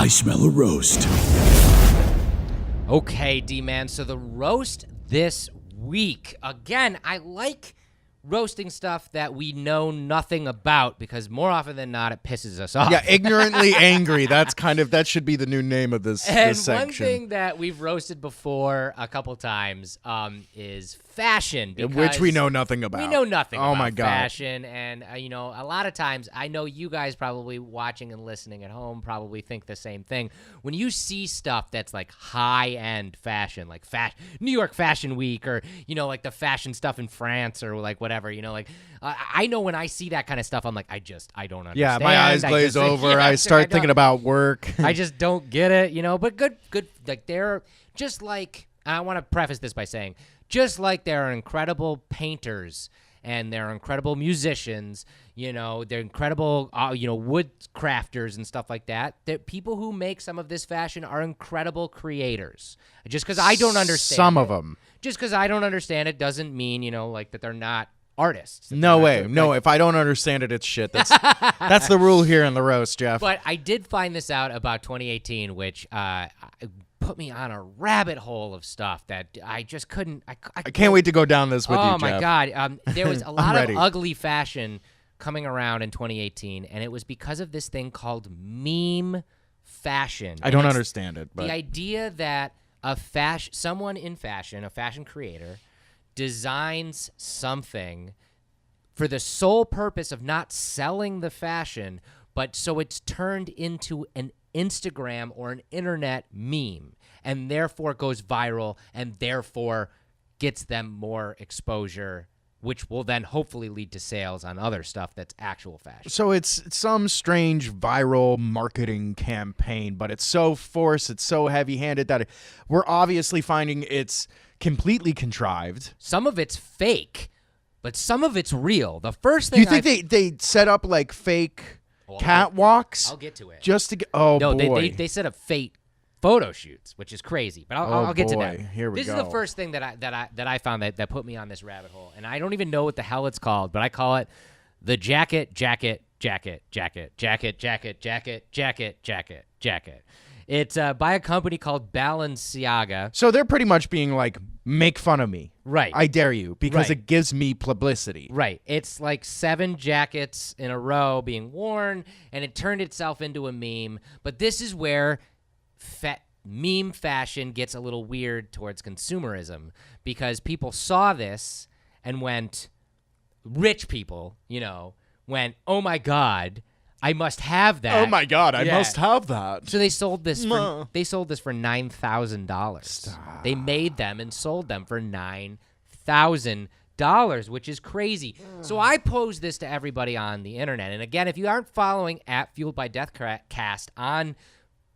I smell a roast. Okay, D-Man, so the roast this week. Again, I like roasting stuff that we know nothing about because more often than not, it pisses us off. Yeah, ignorantly angry. That should be the new name of this section. One thing that we've roasted before a couple times is fashion. Which we know nothing about. We know nothing about my God. fashion. And, a lot of times, I know you guys probably watching and listening at home probably think the same thing. When you see stuff that's like high-end fashion, like New York Fashion Week or, like the fashion stuff in France or like whatever, I know when I see that kind of stuff, I'm like, I don't understand. Yeah, my eyes glaze over. I start thinking about work. I just don't get it, but good. Like they're just like, I want to preface this by saying, just like there are incredible painters and there are incredible musicians, they're incredible, wood crafters and stuff like that. That people who make some of this fashion are incredible creators. Just because I don't understand some of them. Just because I don't understand it doesn't mean, like that they're not artists. No way. No, if I don't understand it, it's shit. That's the rule here in the roast, Jeff. But I did find this out about 2018, which put me on a rabbit hole of stuff that I just couldn't. I can't wait to go down this with you, Jeff. Oh, my God. There was a lot ready. of ugly fashion coming around in 2018, and it was because of this thing called meme fashion. I don't understand it. But the idea that someone in fashion, a fashion creator, designs something for the sole purpose of not selling the fashion, but so it's turned into an Instagram or an internet meme and therefore goes viral and therefore gets them more exposure, which will then hopefully lead to sales on other stuff that's actual fashion. So it's some strange viral marketing campaign, but it's so forced, it's so heavy-handed that we're obviously finding it's completely contrived. Some of it's fake, but some of it's real. The first thing Do you think they set up like fake catwalks? I'll get to it. Just to get boy. They set up fake photo shoots, which is crazy. But I'll get to that. Here we This go. is the first thing that I found that put me on this rabbit hole, and I don't even know what the hell it's called, but I call it the jacket. It's by a company called Balenciaga. So they're pretty much being like, make fun of me. Right. I dare you, because Right. it gives me publicity. Right. It's like 7 jackets in a row being worn, and it turned itself into a meme. But this is where meme fashion gets a little weird towards consumerism, because people saw this and went, rich people, went, oh my God, I must have that. Oh my God, I Yeah. must have that. So they sold this for $9,000. They made them and sold them for $9,000, which is crazy. So I pose this to everybody on the internet. And again, if you aren't following at Fueled by Deathcast on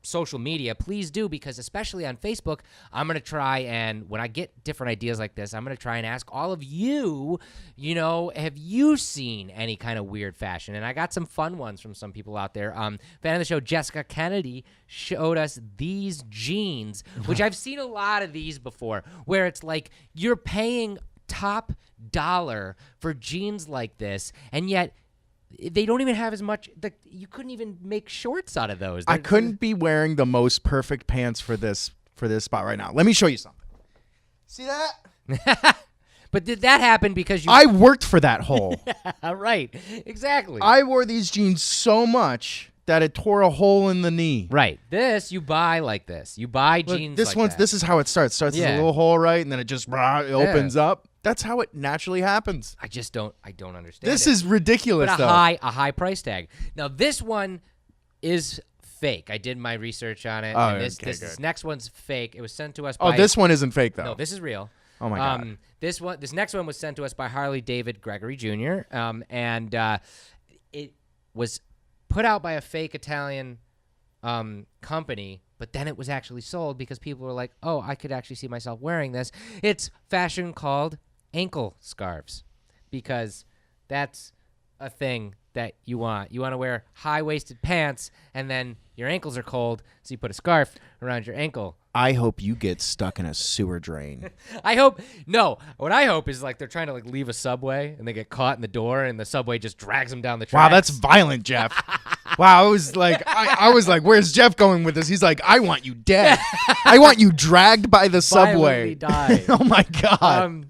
social media, please do, because especially on Facebook, I'm going to try, and when I get different ideas like this, I'm going to try and ask all of you, have you seen any kind of weird fashion? And I got some fun ones from some people out there. Fan of the show, Jessica Kennedy, showed us these jeans, which I've seen a lot of these before, where it's like you're paying top dollar for jeans like this, and yet they don't even have as much. You couldn't even make shorts out of those. I couldn't be wearing the most perfect pants for this spot right now. Let me show you something. See that? But did that happen because you? I worked for that hole. Right. Exactly. I wore these jeans so much that it tore a hole in the knee. Right. This you buy like this. You buy jeans. This is how it starts. Starts with a little hole, right, and then it just opens up. That's how it naturally happens. I don't understand. This is ridiculous, but though. A high price tag. Now this one is fake. I did my research on it. Oh, and okay, this next one's fake. It was sent to us. Oh, by, this one isn't fake though. No, this is real. Oh my God. This next one was sent to us by Harley David Gregory Jr. And it was put out by a fake Italian company, but then it was actually sold because people were like, oh, I could actually see myself wearing this. It's fashion called ankle scarves, because that's a thing that you want. You want to wear high-waisted pants, and then your ankles are cold, so you put a scarf around your ankle. I hope you get stuck in a sewer drain. What I hope is like they're trying to like leave a subway and they get caught in the door and the subway just drags them down the tracks. Wow, that's violent, Jeff. Wow, I was like, I was like, where's Jeff going with this? He's like, I want you dead. I want you dragged by the subway. Violently die. Oh my God.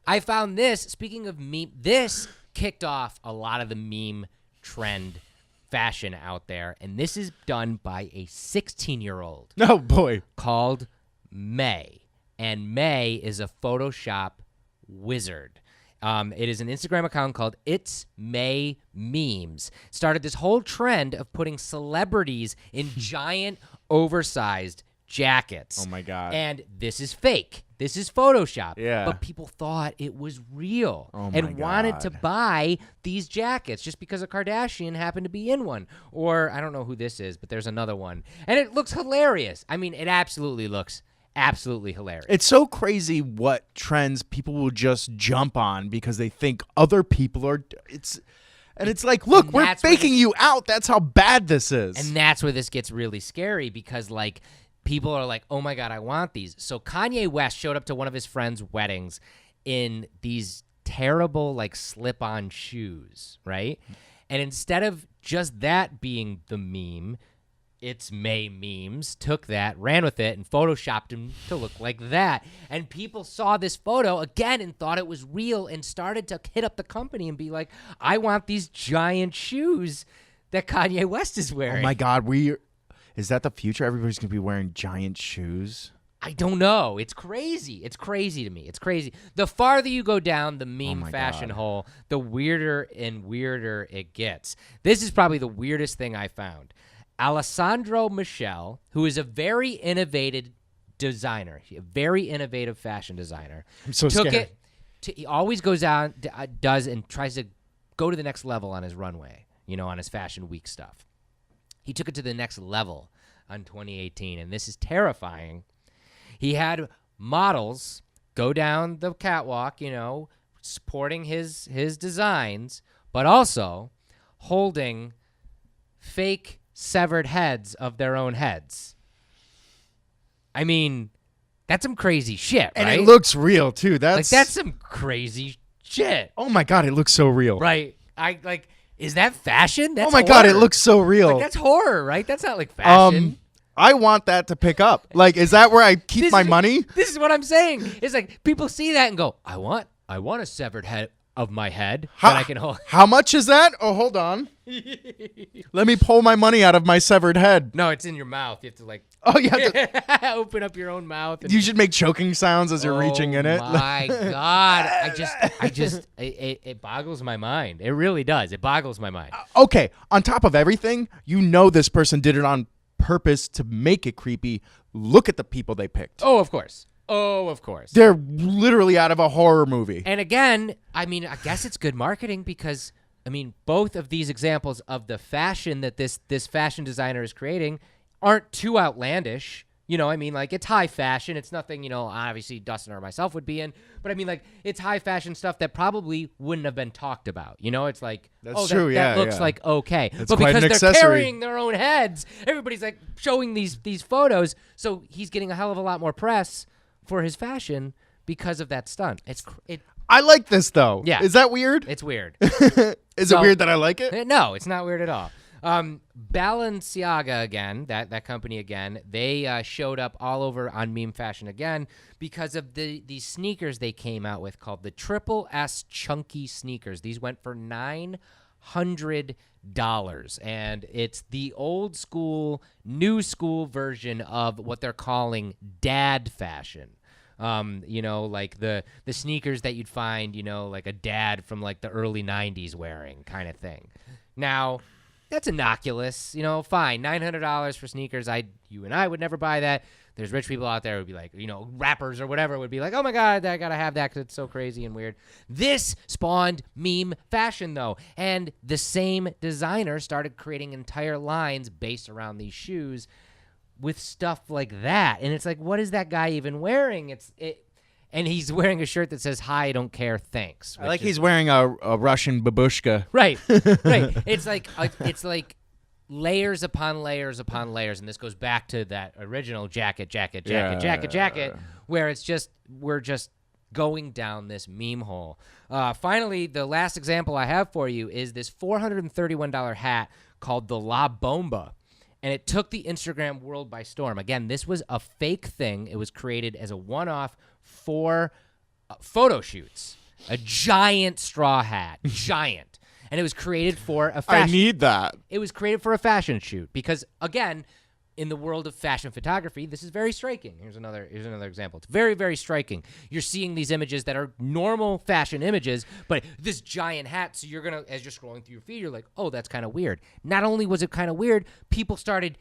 I found this. Speaking of meme, this kicked off a lot of the meme trend fashion out there, and this is done by a 16-year-old Oh boy. called May, and May is a Photoshop wizard. It is an Instagram account called It's May Memes. Started this whole trend of putting celebrities in giant, oversized jackets. Oh my God. And this is fake. This is Photoshop. Yeah. But people thought it was real Oh my and wanted to God. buy these jackets just because a Kardashian happened to be in one. Or I don't know who this is, but there's another one. And it looks hilarious. I mean, it absolutely looks absolutely hilarious. It's so crazy what trends people will just jump on because they think other people are. It's like, look, And we're that's where faking you out. That's how bad this is. And that's where this gets really scary because, like, people are like, oh, my God, I want these. So Kanye West showed up to one of his friends' weddings in these terrible, like, slip-on shoes, right? And instead of just that being the meme, It's May Memes took that, ran with it, and photoshopped him to look like that. And people saw this photo again and thought it was real and started to hit up the company and be like, I want these giant shoes that Kanye West is wearing. Oh my God, is that the future? Everybody's gonna be wearing giant shoes. I don't know. It's crazy. It's crazy to me. It's crazy. The farther you go down the meme my fashion God. hole, the weirder and weirder it gets. This is probably the weirdest thing I found. Alessandro Michel, who is a very innovative designer, a very innovative fashion designer, I'm so took scared. he always goes out, does and tries to go to the next level on his runway, on his Fashion Week stuff. He took it to the next level on 2018, and this is terrifying. He had models go down the catwalk, supporting his designs, but also holding fake severed heads of their own heads. I mean, that's some crazy shit, And right? it looks real too. that's some crazy shit, Oh my God, it looks so real. right? Is that fashion? That's Oh my God, it horror. looks so real. Like, that's horror, right? That's not like fashion. I want that to pick up. Like, is that where I keep This my is- money? This is what I'm saying. It's like people see that and go, I want a severed head of my head that I can hold. How much is that? Oh, hold on. Let me pull my money out of my severed head. No, it's in your mouth. You have to like Oh, you have to. open up your own mouth. And, You should make choking sounds as you're reaching in it. Oh my God. It boggles my mind. It really does. It boggles my mind. Okay, on top of everything, this person did it on purpose to make it creepy. Look at the people they picked. Oh, of course. They're literally out of a horror movie. And again, I guess it's good marketing because, both of these examples of the fashion that this fashion designer is creating aren't too outlandish. It's high fashion. It's nothing, obviously Dustin or myself would be in. But it's high fashion stuff that probably wouldn't have been talked about. It's like, That's true, that yeah, looks yeah. like okay. It's but quite an because they're accessory. carrying their own heads, everybody's like showing these photos. So he's getting a hell of a lot more press for his fashion because of that stunt. I like this though. Yeah. Is that weird? It's weird. Is it weird that I like it? No, it's not weird at all. Balenciaga again, that company again, they showed up all over on meme fashion again because of these sneakers they came out with called the Triple S Chunky sneakers. These went for $900, and it's the old school, new school version of what they're calling dad fashion. Like the sneakers that you'd find, like a dad from like the early 90s wearing kind of thing. Now, that's innocuous, fine. $900 for sneakers. You and I would never buy that. There's rich people out there who would be like, rappers or whatever would be like, oh my God, I gotta have that because it's so crazy and weird. This spawned meme fashion though. And the same designer started creating entire lines based around these shoes with stuff like that. And it's like, what is that guy even wearing? And he's wearing a shirt that says, hi, I don't care, thanks. I like he's wearing a Russian babushka. Right, right. It's like layers upon layers upon layers, and this goes back to that original jacket, where it's just we're just going down this meme hole. Finally, the last example I have for you is this $431 hat called the La Bomba, and it took the Instagram world by storm. Again, this was a fake thing. It was created as a one-off for photo shoots. A giant straw hat, giant. And it was created for a fashion. I need that. It was created for a fashion shoot because, again, in the world of fashion photography, this is very striking. Here's another example. It's very, very striking. You're seeing these images that are normal fashion images, but this giant hat. So you're gonna, as you're scrolling through your feed, you're like, oh, that's kind of weird. Not only was it kind of weird, people started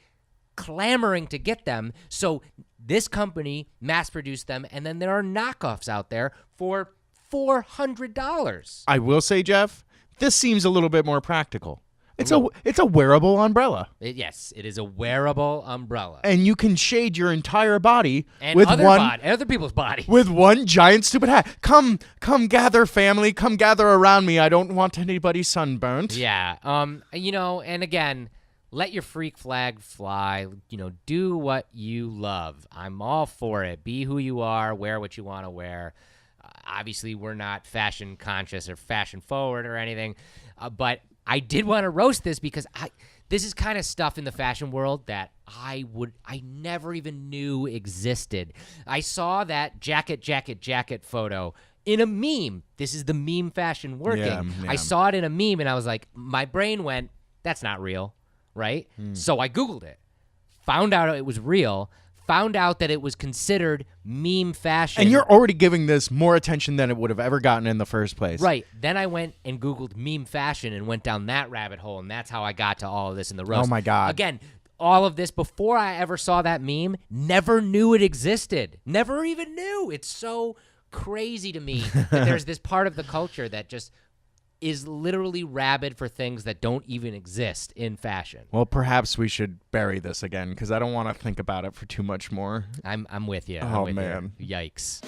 clamoring to get them. So this company mass produced them, and then there are knockoffs out there for $400. I will say, Jeff, this seems a little bit more practical. It's a wearable umbrella. Yes, it is a wearable umbrella. And you can shade your entire body And with other people's bodies. with one giant stupid hat. Come gather, family. Come gather around me. I don't want anybody sunburnt. Yeah. And again, let your freak flag fly. Do what you love. I'm all for it. Be who you are. Wear what you want to wear. Obviously, we're not fashion conscious or fashion forward or anything, but I did want to roast this because this is kind of stuff in the fashion world that I never even knew existed. I saw that jacket photo in a meme. This is the meme fashion working. Yeah. I saw it in a meme and I was like, my brain went, that's not real, right? So I Googled it, found out it was real, found out that it was considered meme fashion. And you're already giving this more attention than it would have ever gotten in the first place. Right. Then I went and Googled meme fashion and went down that rabbit hole, and that's how I got to all of this in the roast. Oh, my God. Again, all of this before I ever saw that meme, never knew it existed. Never even knew. It's so crazy to me that there's this part of the culture that just is literally rabid for things that don't even exist in fashion. Well, perhaps we should bury this again because I don't want to think about it for too much more. I'm with you. Oh, man. Yikes.